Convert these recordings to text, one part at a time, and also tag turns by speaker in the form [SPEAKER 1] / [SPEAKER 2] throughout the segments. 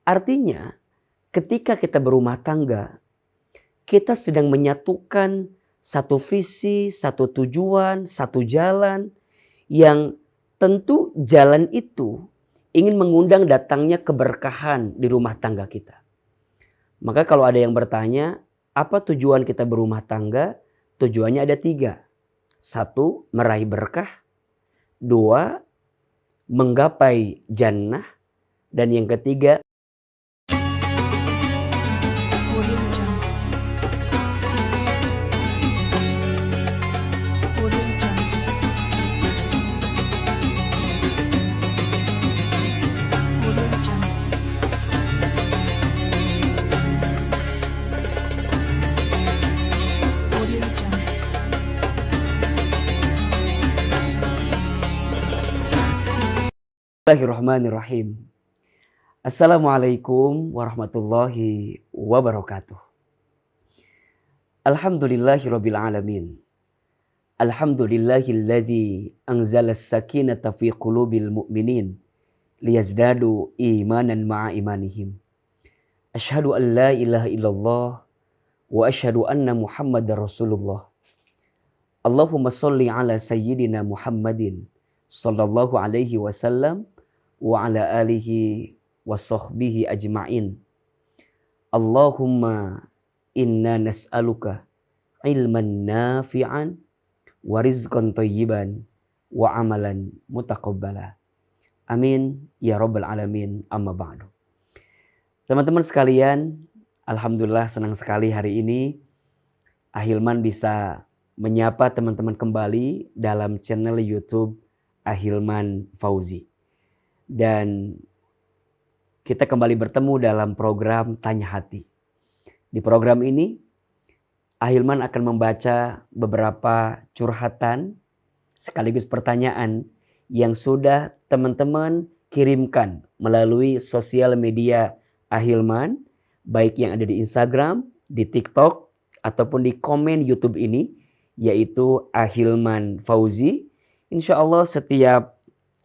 [SPEAKER 1] Artinya ketika kita berumah tangga, kita sedang menyatukan satu visi, satu tujuan, satu jalan yang tentu jalan itu ingin mengundang datangnya keberkahan di rumah tangga kita. Maka kalau ada yang bertanya, apa tujuan kita berumah tangga? Tujuannya ada 3. 1, meraih berkah. 2, menggapai jannah. Dan yang ketiga, Bismillahirrahmanirrahim. Assalamualaikum warahmatullahi wabarakatuh. Alhamdulillahirabbil alamin. Alhamdulillahilladzi anzala as-sakinata fi qulubil mu'minin liyazdadu imanan ma'a imanihim. Asyhadu an la ilaha illallah wa asyhadu anna Muhammadar Rasulullah. Allahumma shalli ala sayyidina Muhammadin sallallahu alaihi wasallam wa ala alihi wa sahbihi ajma'in. Allahumma inna nas'aluka ilman nafi'an wa rizqan thayyiban wa amalan mutaqabbala. Amin ya rabbal alamin, amma ba'du. Teman-teman sekalian, alhamdulillah senang sekali hari ini Ahilman bisa menyapa teman-teman kembali dalam channel YouTube Ahilman Fauzi. Dan kita kembali bertemu dalam program Tanya Hati. Di program ini, Ahilman akan membaca beberapa curhatan sekaligus pertanyaan yang sudah teman-teman kirimkan melalui sosial media Ahilman, baik yang ada di Instagram, di TikTok, ataupun di komen YouTube ini, yaitu Ahilman Fauzi. Insya Allah setiap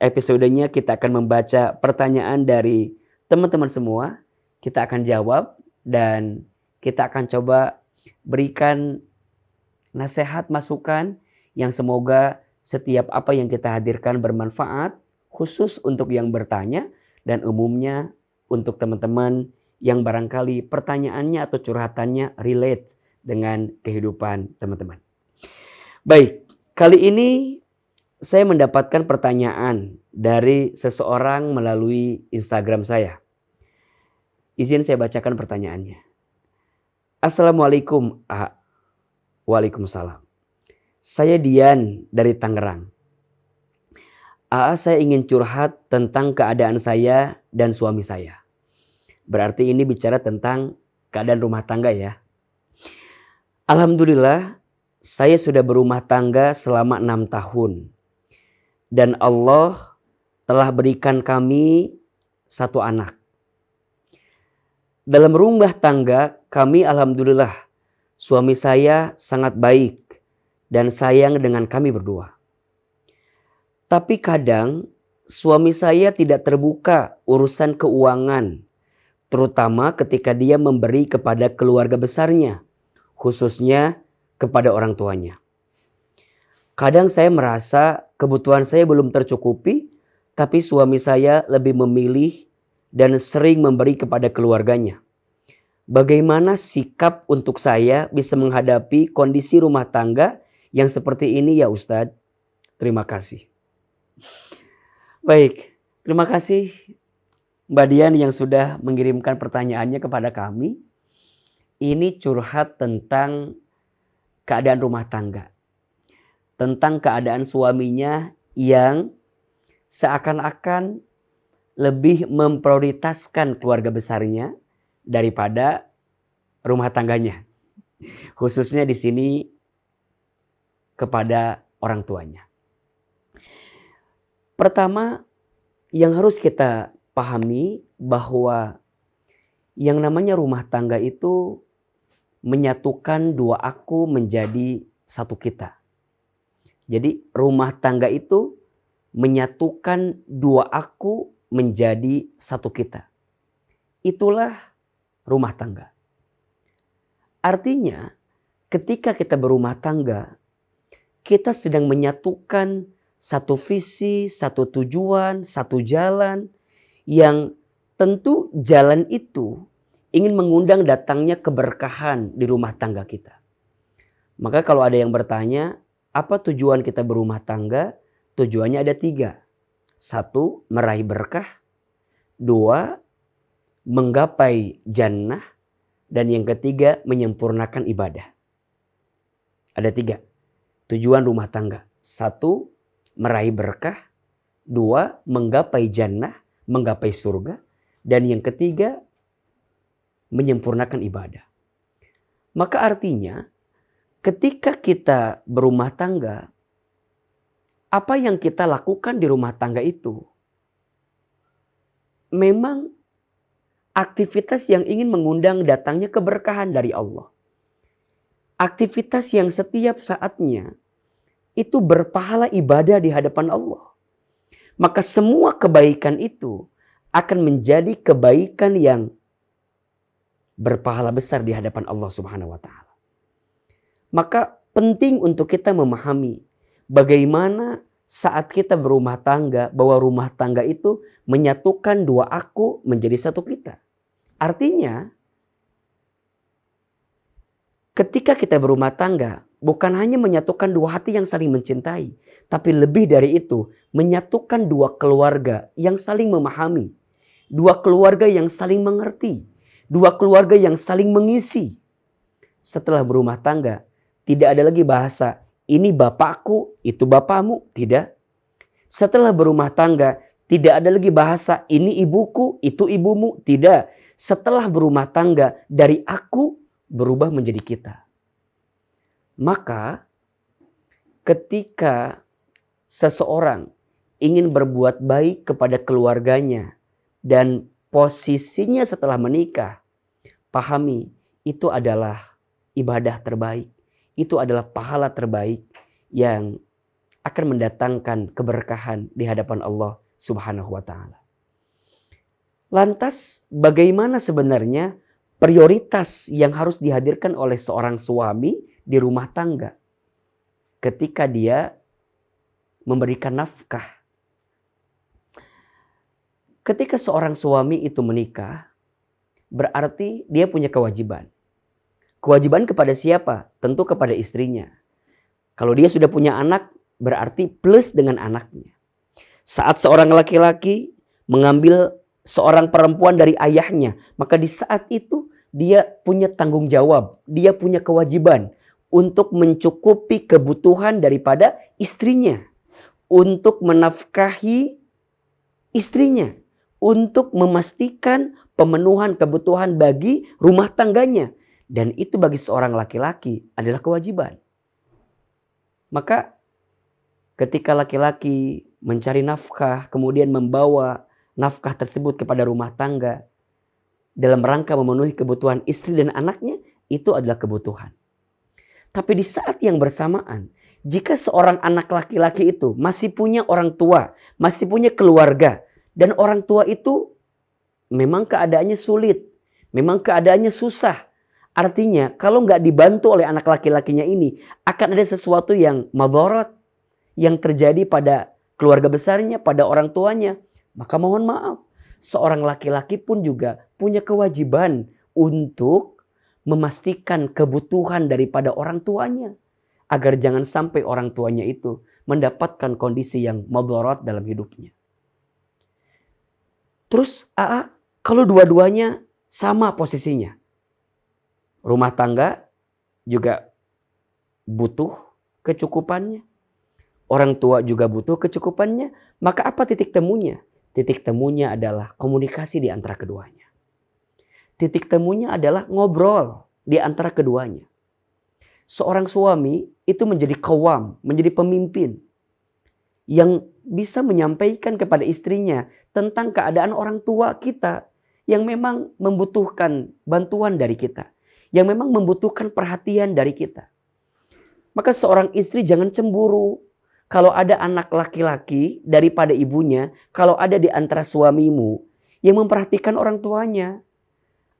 [SPEAKER 1] episodenya kita akan membaca pertanyaan dari teman-teman semua. Kita akan jawab dan kita akan coba berikan nasihat, masukan yang semoga setiap apa yang kita hadirkan bermanfaat, khusus untuk yang bertanya dan umumnya untuk teman-teman yang barangkali pertanyaannya atau curhatannya relate dengan kehidupan teman-teman. Baik, kali ini saya mendapatkan pertanyaan dari seseorang melalui Instagram saya. Izin saya bacakan pertanyaannya. Assalamualaikum. Waalaikumsalam. Saya Dian dari Tangerang. Saya ingin curhat tentang keadaan saya dan suami saya. Berarti ini bicara tentang keadaan rumah tangga ya. Alhamdulillah, saya sudah berumah tangga selama 6 tahun. Dan Allah telah berikan kami 1 anak. Dalam rumah tangga kami alhamdulillah, suami saya sangat baik dan sayang dengan kami berdua. Tapi kadang suami saya tidak terbuka urusan keuangan, terutama ketika dia memberi kepada keluarga besarnya, khususnya kepada orang tuanya. Kadang saya merasa kebutuhan saya belum tercukupi, tapi suami saya lebih memilih dan sering memberi kepada keluarganya. Bagaimana sikap untuk saya bisa menghadapi kondisi rumah tangga yang seperti ini ya Ustadz? Terima kasih. Baik, terima kasih Mbak Dian yang sudah mengirimkan pertanyaannya kepada kami. Ini curhat tentang keadaan rumah tangga. Tentang keadaan suaminya yang seakan-akan lebih memprioritaskan keluarga besarnya daripada rumah tangganya. Khususnya di sini kepada orang tuanya. Pertama, yang harus kita pahami bahwa yang namanya rumah tangga itu menyatukan 2 aku menjadi 1 kita. Jadi rumah tangga itu menyatukan 2 aku menjadi 1 kita. itulah rumah tangga. Artinya, ketika kita berumah tangga, kita sedang menyatukan satu visi, satu tujuan, satu jalan yang tentu jalan itu ingin mengundang datangnya keberkahan di rumah tangga kita. Maka kalau ada yang bertanya, apa tujuan kita berumah tangga? Tujuannya ada 3. 1, meraih berkah. 2, menggapai jannah. Dan yang ketiga, menyempurnakan ibadah. Ada 3 tujuan rumah tangga. 1, meraih berkah. 2, menggapai jannah, menggapai surga. Dan yang ketiga, menyempurnakan ibadah. Maka artinya, ketika kita berumah tangga, apa yang kita lakukan di rumah tangga itu memang aktivitas yang ingin mengundang datangnya keberkahan dari Allah. Aktivitas yang setiap saatnya itu berpahala ibadah di hadapan Allah. Maka semua kebaikan itu akan menjadi kebaikan yang berpahala besar di hadapan Allah Subhanahu wa taala. Maka penting untuk kita memahami bagaimana saat kita berumah tangga, bahwa rumah tangga itu menyatukan 2 aku menjadi 1 kita. Artinya, ketika kita berumah tangga, bukan hanya menyatukan 2 hati yang saling mencintai, tapi lebih dari itu, menyatukan 2 keluarga yang saling memahami, 2 keluarga yang saling mengerti, 2 keluarga yang saling mengisi. Setelah berumah tangga, tidak ada lagi bahasa, ini bapakku, itu bapakmu. Tidak. Setelah berumah tangga, tidak ada lagi bahasa, ini ibuku, itu ibumu. Tidak. Setelah berumah tangga, dari aku berubah menjadi kita. Maka, ketika seseorang ingin berbuat baik kepada keluarganya, dan posisinya setelah menikah, pahami, itu adalah ibadah terbaik. Itu adalah pahala terbaik yang akan mendatangkan keberkahan di hadapan Allah Subhanahu wa taala. Lantas, bagaimana sebenarnya prioritas yang harus dihadirkan oleh seorang suami di rumah tangga ketika dia memberikan nafkah? Ketika seorang suami itu menikah, berarti dia punya kewajiban. Kewajiban kepada siapa? Tentu kepada istrinya. Kalau dia sudah punya anak, berarti plus dengan anaknya. Saat seorang laki-laki mengambil seorang perempuan dari ayahnya, maka di saat itu dia punya tanggung jawab, dia punya kewajiban untuk mencukupi kebutuhan daripada istrinya, untuk menafkahi istrinya, untuk memastikan pemenuhan kebutuhan bagi rumah tangganya. Dan itu bagi seorang laki-laki adalah kewajiban. Maka ketika laki-laki mencari nafkah, kemudian membawa nafkah tersebut kepada rumah tangga, dalam rangka memenuhi kebutuhan istri dan anaknya, itu adalah kebutuhan. Tapi di saat yang bersamaan, jika seorang anak laki-laki itu masih punya orang tua, masih punya keluarga, dan orang tua itu memang keadaannya sulit, memang keadaannya susah, artinya kalau nggak dibantu oleh anak laki-lakinya ini, akan ada sesuatu yang madharat yang terjadi pada keluarga besarnya, pada orang tuanya. Maka mohon maaf, seorang laki-laki pun juga punya kewajiban untuk memastikan kebutuhan daripada orang tuanya, agar jangan sampai orang tuanya itu mendapatkan kondisi yang madharat dalam hidupnya. Terus kalau dua-duanya sama posisinya, rumah tangga juga butuh kecukupannya, orang tua juga butuh kecukupannya, maka apa titik temunya? Titik temunya adalah komunikasi di antara keduanya. Titik temunya adalah ngobrol di antara keduanya. Seorang suami itu menjadi qawwam, menjadi pemimpin yang bisa menyampaikan kepada istrinya tentang keadaan orang tua kita yang memang membutuhkan bantuan dari kita, yang memang membutuhkan perhatian dari kita. Maka seorang istri jangan cemburu kalau ada anak laki-laki daripada ibunya, kalau ada di antara suamimu yang memperhatikan orang tuanya.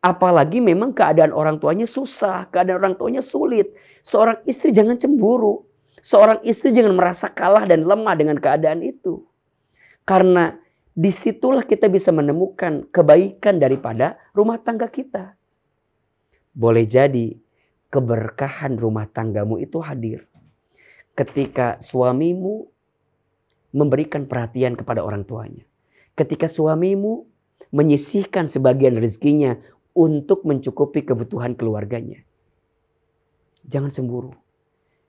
[SPEAKER 1] Apalagi memang keadaan orang tuanya susah, keadaan orang tuanya sulit. Seorang istri jangan cemburu. Seorang istri jangan merasa kalah dan lemah dengan keadaan itu. Karena disitulah kita bisa menemukan kebaikan daripada rumah tangga kita. Boleh jadi keberkahan rumah tanggamu itu hadir ketika suamimu memberikan perhatian kepada orang tuanya. Ketika suamimu menyisihkan sebagian rezekinya untuk mencukupi kebutuhan keluarganya. Jangan cemburu.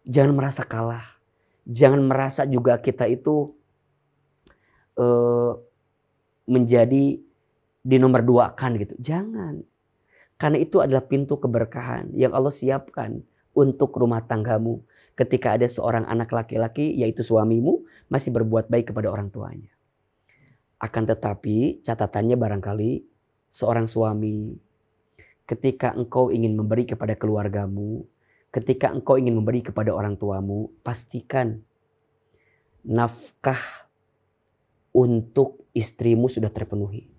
[SPEAKER 1] Jangan merasa kalah. Jangan merasa juga kita itu menjadi di nomor 2-kan gitu. Jangan. Karena itu adalah pintu keberkahan yang Allah siapkan untuk rumah tanggamu. Ketika ada seorang anak laki-laki, yaitu suamimu, masih berbuat baik kepada orang tuanya. Akan tetapi catatannya barangkali seorang suami, ketika engkau ingin memberi kepada keluargamu, ketika engkau ingin memberi kepada orang tuamu, pastikan nafkah untuk istrimu sudah terpenuhi.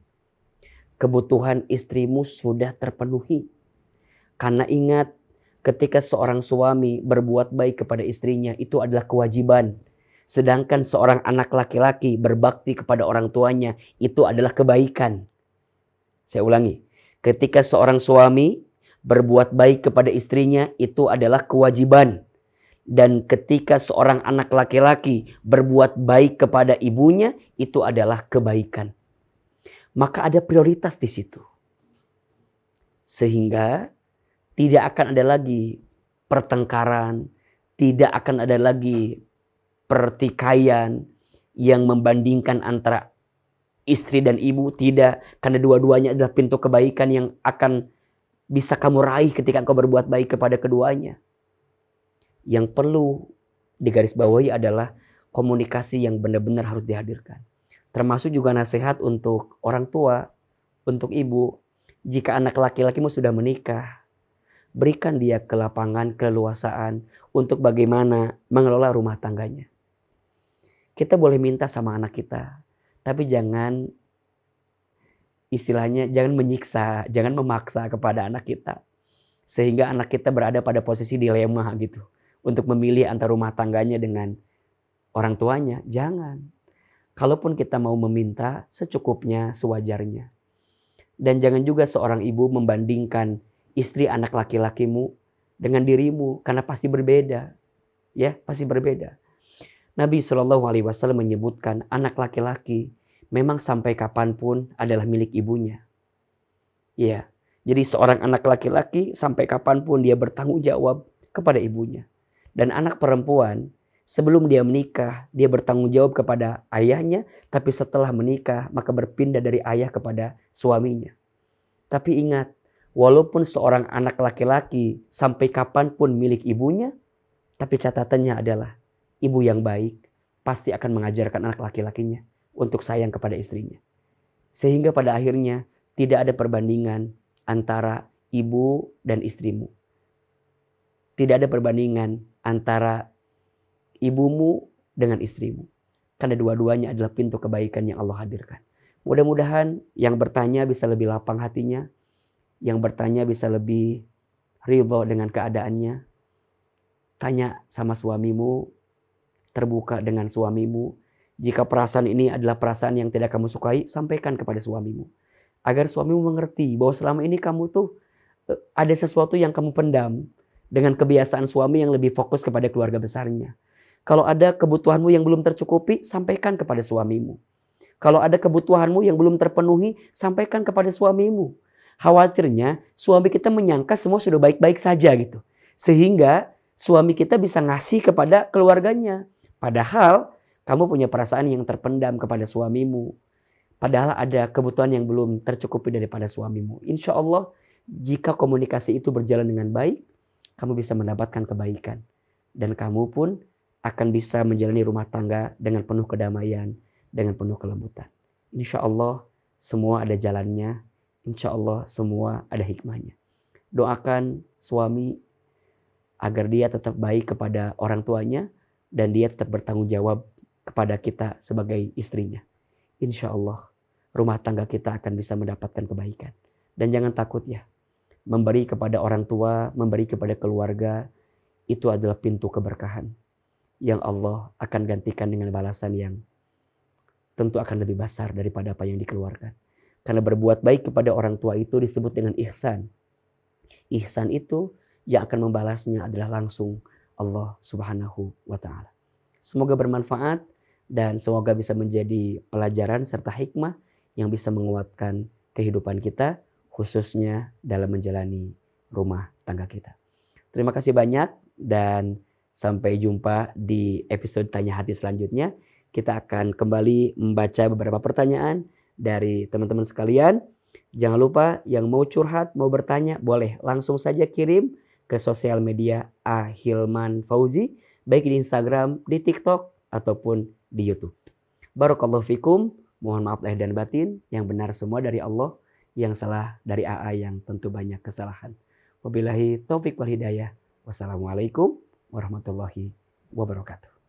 [SPEAKER 1] Kebutuhan istrimu sudah terpenuhi. Karena ingat, ketika seorang suami berbuat baik kepada istrinya, itu adalah kewajiban. Sedangkan seorang anak laki-laki berbakti kepada orang tuanya, itu adalah kebaikan. Saya ulangi, ketika seorang suami berbuat baik kepada istrinya, itu adalah kewajiban. Dan ketika seorang anak laki-laki berbuat baik kepada ibunya, itu adalah kebaikan. Maka ada prioritas di situ. Sehingga tidak akan ada lagi pertengkaran, tidak akan ada lagi pertikaian yang membandingkan antara istri dan ibu. Tidak, karena dua-duanya adalah pintu kebaikan yang akan bisa kamu raih ketika engkau berbuat baik kepada keduanya. Yang perlu digarisbawahi adalah komunikasi yang benar-benar harus dihadirkan. Termasuk juga nasihat untuk orang tua, untuk ibu. Jika anak laki-lakimu sudah menikah, berikan dia kelapangan, keleluasaan untuk bagaimana mengelola rumah tangganya. Kita boleh minta sama anak kita, tapi jangan istilahnya jangan menyiksa, jangan memaksa kepada anak kita. Sehingga anak kita berada pada posisi dilema gitu. Untuk memilih antara rumah tangganya dengan orang tuanya, jangan. Kalaupun kita mau meminta, secukupnya, sewajarnya. Dan jangan juga seorang ibu membandingkan istri anak laki-lakimu dengan dirimu, karena pasti berbeda. Ya, pasti berbeda. Nabi SAW menyebutkan anak laki-laki memang sampai kapanpun adalah milik ibunya. Ya, jadi seorang anak laki-laki sampai kapanpun dia bertanggung jawab kepada ibunya. Dan anak perempuan sebelum dia menikah, dia bertanggung jawab kepada ayahnya, tapi setelah menikah, maka berpindah dari ayah kepada suaminya. Tapi ingat, walaupun seorang anak laki-laki sampai kapanpun milik ibunya, tapi catatannya adalah, ibu yang baik pasti akan mengajarkan anak laki-lakinya untuk sayang kepada istrinya. Sehingga pada akhirnya, tidak ada perbandingan antara ibu dan istrimu. Tidak ada perbandingan antara ibumu dengan istrimu. Karena dua-duanya adalah pintu kebaikan yang Allah hadirkan. Mudah-mudahan yang bertanya bisa lebih lapang hatinya. Yang bertanya bisa lebih ridho dengan keadaannya. Tanya sama suamimu. Terbuka dengan suamimu. Jika perasaan ini adalah perasaan yang tidak kamu sukai, sampaikan kepada suamimu. Agar suamimu mengerti bahwa selama ini kamu tuh ada sesuatu yang kamu pendam. Dengan kebiasaan suami yang lebih fokus kepada keluarga besarnya. Kalau ada kebutuhanmu yang belum tercukupi, sampaikan kepada suamimu. Kalau ada kebutuhanmu yang belum terpenuhi, sampaikan kepada suamimu. Khawatirnya suami kita menyangka semua sudah baik-baik saja gitu. Sehingga suami kita bisa ngasih kepada keluarganya. Padahal kamu punya perasaan yang terpendam kepada suamimu. Padahal ada kebutuhan yang belum tercukupi daripada suamimu. Insya Allah jika komunikasi itu berjalan dengan baik, kamu bisa mendapatkan kebaikan. Dan kamu pun akan bisa menjalani rumah tangga dengan penuh kedamaian, dengan penuh kelembutan. Insya Allah semua ada jalannya. Insya Allah semua ada hikmahnya. Doakan suami agar dia tetap baik kepada orang tuanya dan dia tetap bertanggung jawab kepada kita sebagai istrinya. Insya Allah rumah tangga kita akan bisa mendapatkan kebaikan. Dan jangan takut ya. Memberi kepada orang tua, memberi kepada keluarga, itu adalah pintu keberkahan yang Allah akan gantikan dengan balasan yang tentu akan lebih besar daripada apa yang dikeluarkan. Karena berbuat baik kepada orang tua itu disebut dengan ihsan. Ihsan itu yang akan membalasnya adalah langsung Allah Subhanahu wa taala. Semoga bermanfaat dan semoga bisa menjadi pelajaran serta hikmah yang bisa menguatkan kehidupan kita, khususnya dalam menjalani rumah tangga kita. Terima kasih banyak dan sampai jumpa di episode Tanya Hati selanjutnya. Kita akan kembali membaca beberapa pertanyaan dari teman-teman sekalian. Jangan lupa yang mau curhat, mau bertanya, boleh langsung saja kirim ke sosial media Ahilman Fauzi, baik di Instagram, di TikTok, ataupun di YouTube. Barakallahu fikum. Mohon maaf lahir dan batin. Yang benar semua dari Allah. Yang salah dari AA yang tentu banyak kesalahan. Wabillahi taufik wal hidayah. Wassalamualaikum warahmatullahi wabarakatuh.